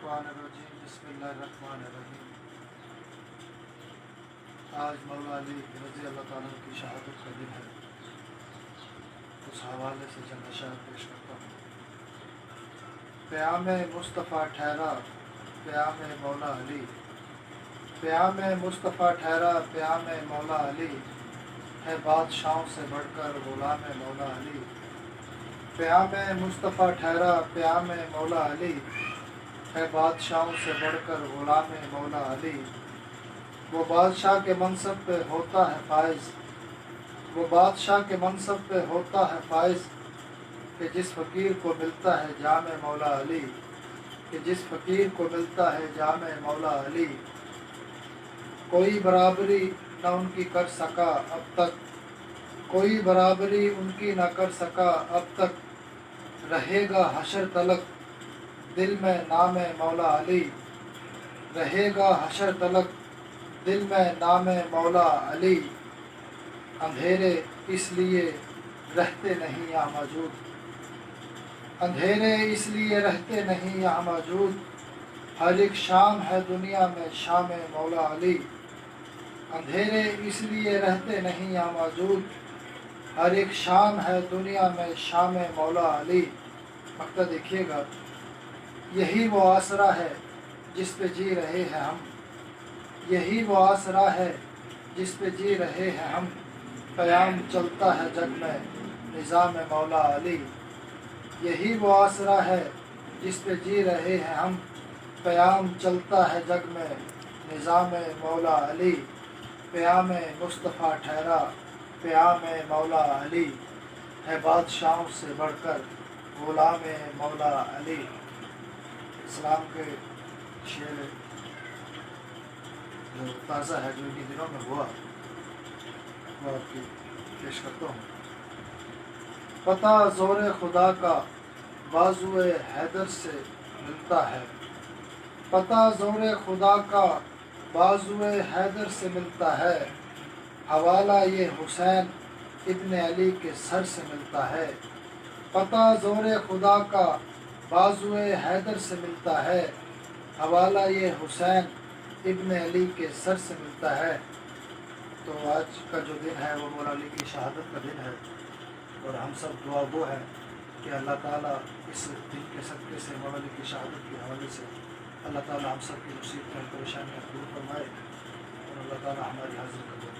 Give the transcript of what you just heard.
मिनश्शैतानिर्रजीम बिस्मिल्लाहिर्रहमानिर्रहीम। आज मौला अली रज़ी अल्लाह ताला की शहादत का दिन है। उस हवाले से चंद अशआर पेश करता हूँ। क़याम मुस्तफ़ा ठहरा क़याम मौला अली, क़याम मुस्तफ़ा ठहरा क़याम मौला अली, है बादशाहों से बढ़कर ग़ुलाम मौला अली। क़याम मुस्तफ़ा ठहरा क़याम मौला अली, है बादशाहों से बढ़कर ग़ुलाम मौला अली। वो बादशाह के मनसब पे होता है फाइज़, वो बादशाह के मनसब पे होता है फाइज़, कि जिस फ़कीर को मिलता है जाम मौला अली, कि जिस फ़कीर को मिलता है जाम मौला अली। कोई बराबरी न उनकी कर सका अब तक, कोई बराबरी उनकी न कर सका अब तक, रहेगा हशर तलक दिल में नाम मौला अली, रहेगा हशर तलक दिल में नाम मौला अली। अंधेरे इसलिए रहते नहीं यहाँ मौजूद, अंधेरे इसलिए रहते नहीं यहाँ मौजूद, हर एक शाम है दुनिया में शाम मौला अली। अंधेरे इसलिए रहते नहीं यहाँ मौजूद, हर एक शाम है दुनिया में शाम मौला अली। मक्ता देखिएगा, यही वो आसरा है जिस पे जी रहे हैं हम, यही वो आसरा है जिस पे जी रहे हैं हम। क़याम चलता है जग में निज़ाम मौला अली, यही वो आसरा है जिस पे जी रहे हैं हम। क़याम चलता है जग में निज़ाम मौला अली। क़याम मुस्तफ़ा ठहरा क़याम मौला अली, है बादशाहों से बढ़कर ग़ुलाम मौला अली। इस्लाम के शेर जो ताज़ा है, जो इन दिनों में हुआ, वो आपकी पेश करता हूँ। पता ज़ोर खुदा का बाजुए हैदर से मिलता है, पता ज़ोर खुदा का बाजुए हैदर से मिलता है, हवाला ये हुसैन इब्न अली के सर से मिलता है। पता ज़ोर खुदा का बाजुए हैदर से मिलता है, हवाला ये हुसैन इब्न अली के सर से मिलता है। तो आज का जो दिन है वो मौला अली की शहादत का दिन है, और हम सब दुआ गो है कि अल्लाह ताला इस दिन के सदक़े से मौला अली की शहादत के हवाले से अल्लाह ताला हम सब की मुसीबतें परेशानियाँ दूर फरमाए, और अल्लाह ताला हमारी हाज़िर कबूल